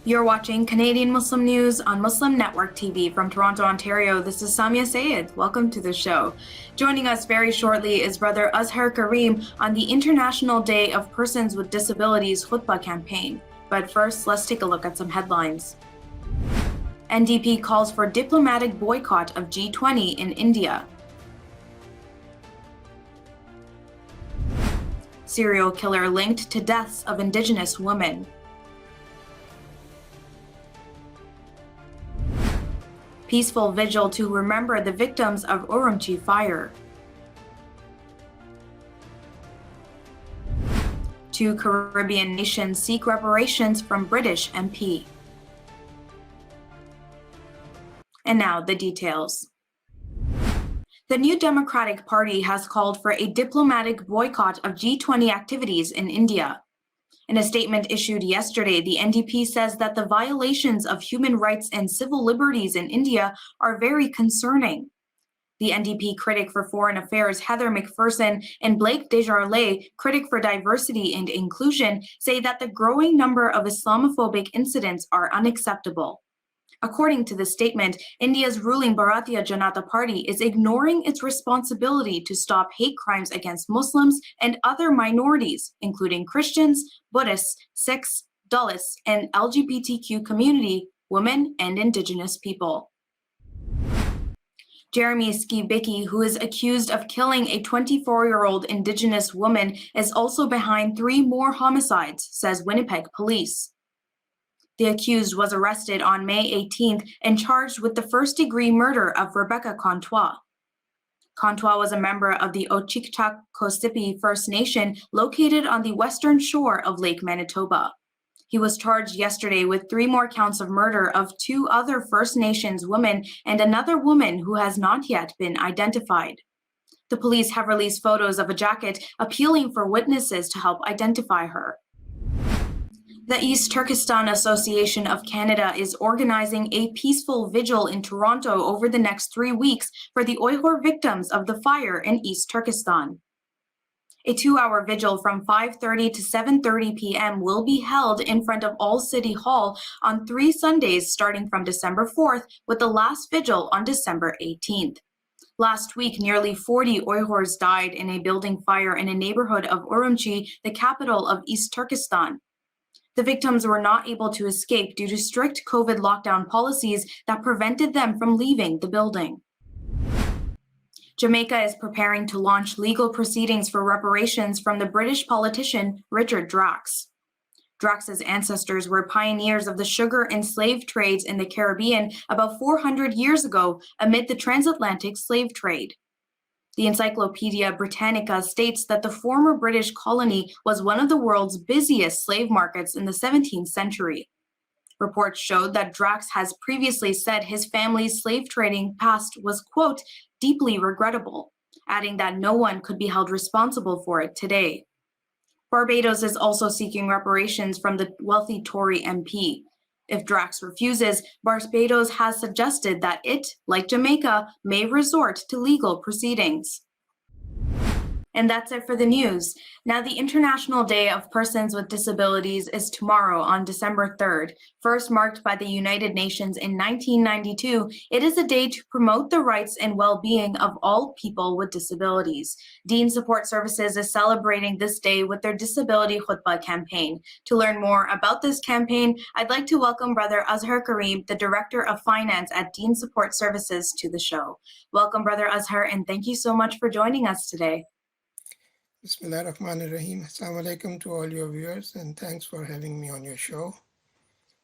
You're watching Canadian Muslim News on Muslim Network TV from Toronto, Ontario. This is Samia Sayed. Welcome to the show. Joining us very shortly is Brother Azhar Karim on the International Day of Persons with Disabilities Khutbah campaign. But first, let's take a look at some headlines. NDP calls for diplomatic boycott of G20 in India. Serial killer linked to deaths of Indigenous women. Peaceful vigil to remember the victims of Urumqi fire. Two Caribbean nations seek reparations from British MP. And now the details. The New Democratic Party has called for a diplomatic boycott of G20 activities in India. In a statement issued yesterday, the NDP says that the violations of human rights and civil liberties in India are very concerning. The NDP critic for Foreign Affairs, Heather McPherson, and Blake Desjardins, critic for Diversity and Inclusion, say that the growing number of Islamophobic incidents are unacceptable. According to the statement, India's ruling Bharatiya Janata Party is ignoring its responsibility to stop hate crimes against Muslims and other minorities, including Christians, Buddhists, Sikhs, Dalits, and LGBTQ community, women, and Indigenous people. Jeremy Skibicki, who is accused of killing a 24-year-old Indigenous woman, is also behind 3 more homicides, says Winnipeg police. The accused was arrested on May 18th and charged with the first-degree murder of Rebecca Contois. Contois was a member of the Ochikchak-Kosipi First Nation located on the western shore of Lake Manitoba. He was charged yesterday with 3 more counts of murder of 2 other First Nations women and another woman who has not yet been identified. The police have released photos of a jacket appealing for witnesses to help identify her. The East Turkestan Association of Canada is organizing a peaceful vigil in Toronto over the next 3 weeks for the Uyghur victims of the fire in East Turkestan. A 2-hour vigil from 5:30 to 7:30 p.m. will be held in front of All City Hall on 3 Sundays starting from December 4th, with the last vigil on December 18th. Last week, nearly 40 Uyghurs died in a building fire in a neighborhood of Urumqi, the capital of East Turkestan. The victims were not able to escape due to strict COVID lockdown policies that prevented them from leaving the building. Jamaica is preparing to launch legal proceedings for reparations from the British politician Richard Drax. Drax's ancestors were pioneers of the sugar and slave trades in the Caribbean about 400 years ago amid the transatlantic slave trade. The Encyclopedia Britannica states that the former British colony was one of the world's busiest slave markets in the 17th century. Reports showed that Drax has previously said his family's slave trading past was, quote, deeply regrettable, adding that no one could be held responsible for it today. Barbados is also seeking reparations from the wealthy Tory MP. If Drax refuses, Barbados has suggested that it, like Jamaica, may resort to legal proceedings. And that's it for the news. Now, the International Day of Persons with Disabilities is tomorrow on December 3rd. First marked by the United Nations in 1992, it is a day to promote the rights and well-being of all people with disabilities. Dean Support Services is celebrating this day with their Disability Khutbah campaign. To learn more about this campaign, I'd like to welcome Brother Azhar Karim, the Director of Finance at Dean Support Services, to the show. Welcome, Brother Azhar, and thank you so much for joining us today. Bismillah ar-Rahman ar-Rahim. Assalamu alaikum to all your viewers, and thanks for having me on your show.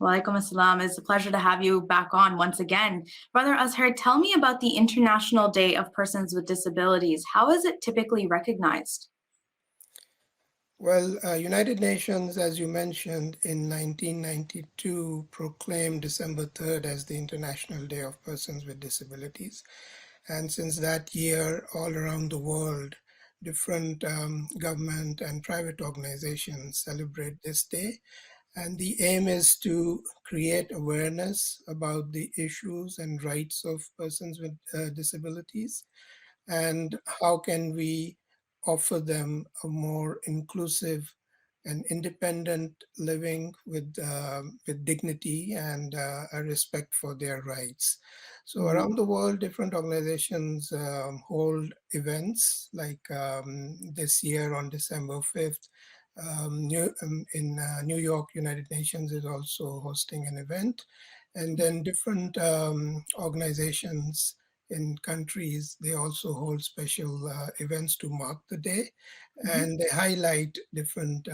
Walaikum assalam. It's a pleasure to have you back on once again. Brother Azhar, tell me about the International Day of Persons with Disabilities. How is it typically recognized? Well, United Nations, as you mentioned, in 1992 proclaimed December 3rd as the International Day of Persons with Disabilities. And since that year, all around the world, different government and private organizations celebrate this day. And the aim is to create awareness about the issues and rights of persons with disabilities, and how can we offer them a more inclusive an independent living with dignity and a respect for their rights. So Mhm. around the world, different organizations hold events like this year on December 5th. In New York, United Nations is also hosting an event. And then different organizations in countries, they also hold special events to mark the day, Mhm. and they highlight different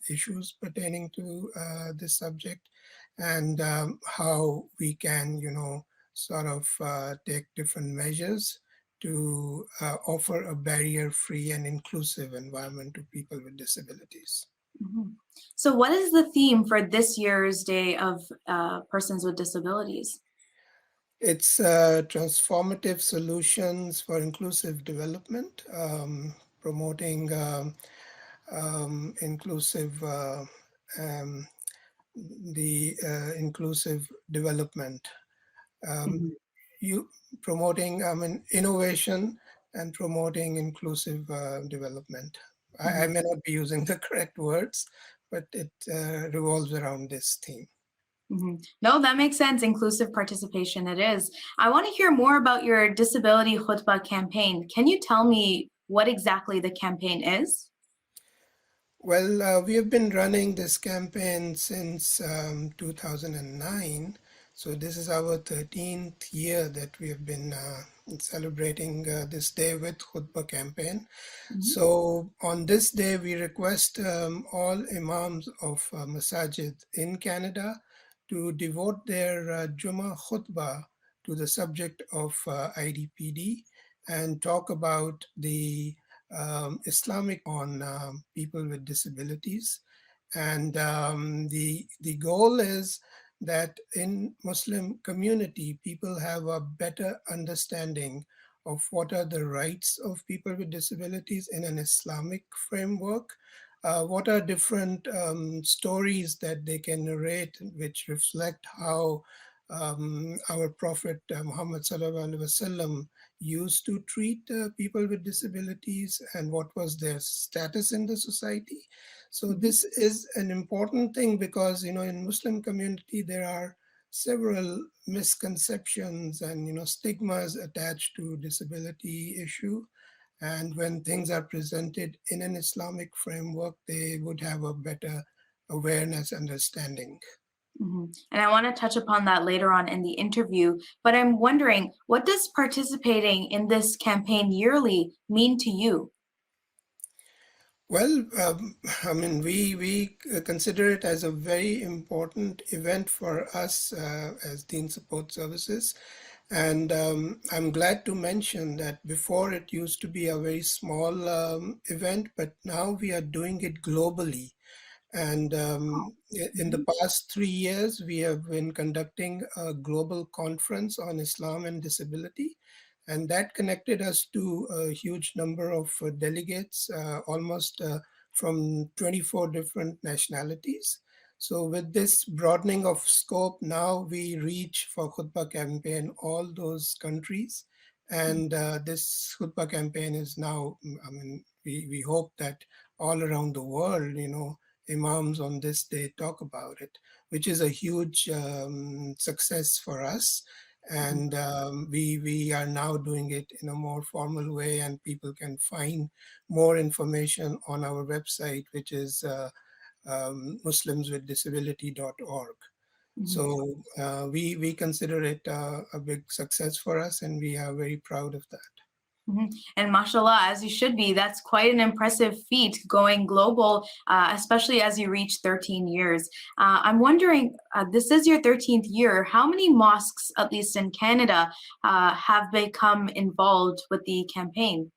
issues pertaining to this subject, and how we can, sort of take different measures to offer a barrier-free and inclusive environment to people with disabilities. Mhm. So, what is the theme for this year's Day of Persons with Disabilities? It's transformative solutions for inclusive development, promoting inclusive um, the inclusive development. Um, Mhm. you promoting, innovation and promoting inclusive development. I Mhm. may not be using the correct words, but it revolves around this theme. Mhm. No, that makes sense. Inclusive participation, it is. I want to hear more about your Disability Khutbah campaign. Can you tell me what exactly the campaign is? Well, we have been running this campaign since 2009. So this is our 13th year that we have been celebrating this day with Khutbah campaign. Mhm. So on this day, we request all imams of masajid in Canada to devote their Jummah khutbah to the subject of IDPD and talk about the Islamic on people with disabilities. And the goal is that in Muslim community, people have a better understanding of what are the rights of people with disabilities in an Islamic framework. What are different stories that they can narrate which reflect how our Prophet Muhammad Sallallahu Alaihi Wasallam used to treat people with disabilities and what was their status in the society. So Mhm. this is an important thing because in Muslim community there are several misconceptions and stigmas attached to disability issue, and when things are presented in an Islamic framework they would have a better awareness understanding. Mhm. And I want to touch upon that later on in the interview, but I'm wondering, what does participating in this campaign yearly mean to you? Well, we consider it as a very important event for us as Dean Support Services. And I'm glad to mention that before it used to be a very small event, but now we are doing it globally. And in the Mhm. past 3 years, we have been conducting a global conference on Islam and disability. And that connected us to a huge number of delegates, almost from 24 different nationalities. So, with this broadening of scope, now we reach for Khutbah campaign all those countries. And this Khutbah campaign is now, we hope that all around the world, imams on this day talk about it, which is a huge success for us. Mhm. And we are now doing it in a more formal way, and people can find more information on our website, which is muslimswithdisability.org. Mhm. So we consider it a big success for us, and we are very proud of that. Mhm. And mashallah, as you should be, that's quite an impressive feat going global, especially as you reach 13 years. I'm wondering, this is your 13th year. How many mosques, at least in Canada, have become involved with the campaign?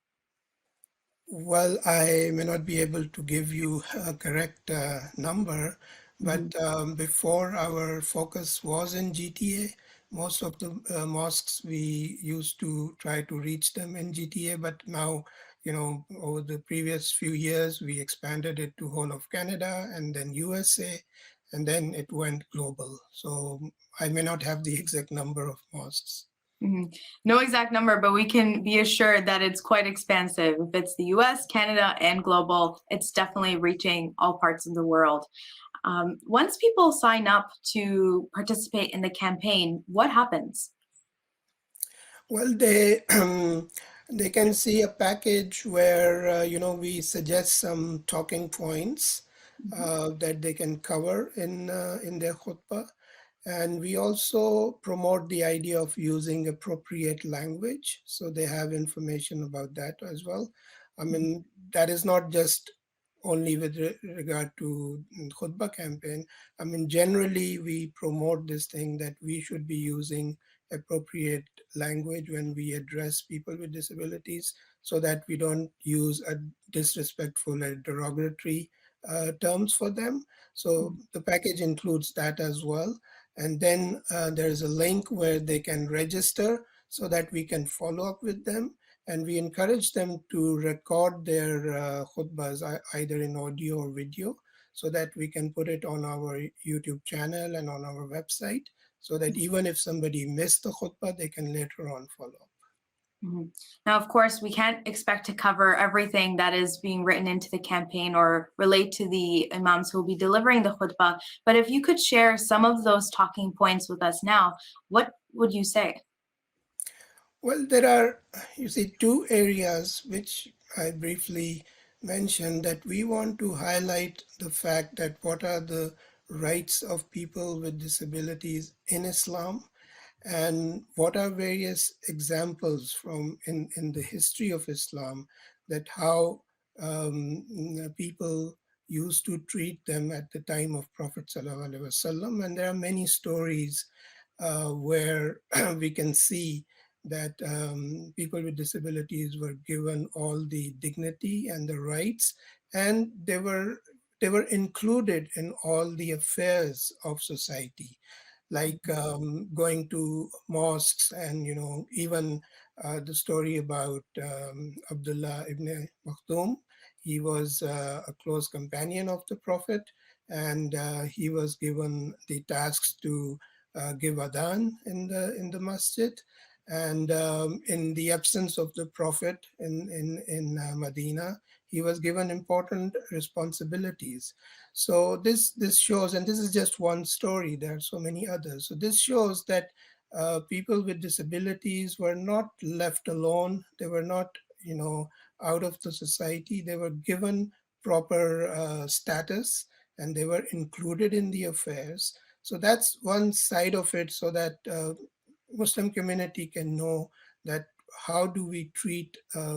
Well, I may not be able to give you a correct number, Mhm. but before our focus was in GTA. Most of the mosques we used to try to reach them in GTA, but now, over the previous few years, we expanded it to whole of Canada and then USA, and then it went global. So I may not have the exact number of mosques. No exact number, but we can be assured that it's quite expansive. If it's the US, Canada, and global, it's definitely reaching all parts of the world. Once people sign up to participate in the campaign, what happens? Well, they they can see a package where we suggest some talking points that they can cover in their khutbah, and we also promote the idea of using appropriate language, so they have information about that as well. I mean, that is not just only with regard to khutbah campaign. I mean, generally we promote this thing that we should be using appropriate language when we address people with disabilities, so that we don't use a disrespectful or derogatory terms for them. So the package includes that as well. And then there's a link where they can register so that we can follow up with them. And we encourage them to record their khutbahs either in audio or video, so that we can put it on our YouTube channel and on our website, so that even if somebody missed the khutbah, they can later on follow up. Now, of course, we can't expect to cover everything that is being written into the campaign or relate to the imams who will be delivering the khutbah, but if you could share some of those talking points with us now, what would you say? Well, there are, you see, two areas which I briefly mentioned, that we want to highlight the fact that what are the rights of people with disabilities in Islam, and what are various examples from in the history of Islam, that how people used to treat them at the time of Prophet Sallallahu Alaihi Wasallam. And there are many stories where we can see that people with disabilities were given all the dignity and the rights, and they were included in all the affairs of society, like going to mosques, and even the story about Abdullah ibn Maktoum. He was a close companion of the Prophet, and he was given the tasks to give adhan in the masjid. And in the absence of the Prophet in Medina, he was given important responsibilities. So this shows, and this is just one story, there are so many others. So this shows that people with disabilities were not left alone. They were not, out of the society. They were given proper status, and they were included in the affairs. So that's one side of it, so that Muslim community can know that how do we treat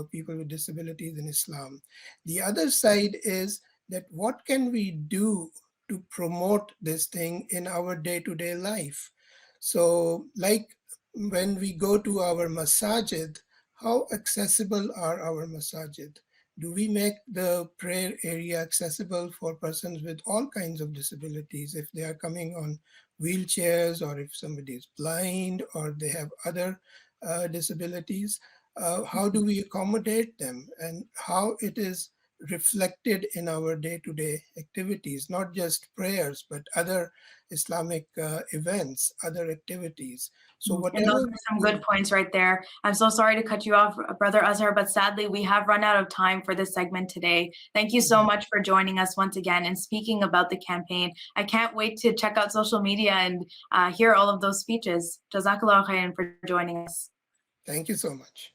people with disabilities in Islam. The other side is that what can we do to promote this thing in our day-to-day life. So like when we go to our masajid, how accessible are our masajid? Do we make the prayer area accessible for persons with all kinds of disabilities, if they are coming on wheelchairs, or if somebody is blind, or they have other disabilities? How do we accommodate them, and how it is reflected in our day-to-day activities, not just prayers, but other Islamic events, other activities. So And those whatever are we some do. good points right there. I'm so sorry to cut you off, Brother Azhar, but sadly we have run out of time for this segment today. Thank you so much for joining us once again and speaking about the campaign. I can't wait to check out social media and hear all of those speeches. Jazakallah khairan for joining us. Thank you so much.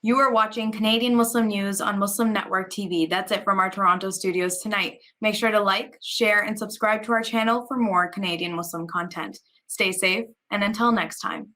You are watching Canadian Muslim News on Muslim Network TV. That's it from our Toronto studios tonight. Make sure to like, share, and subscribe to our channel for more Canadian Muslim content. Stay safe, and until next time.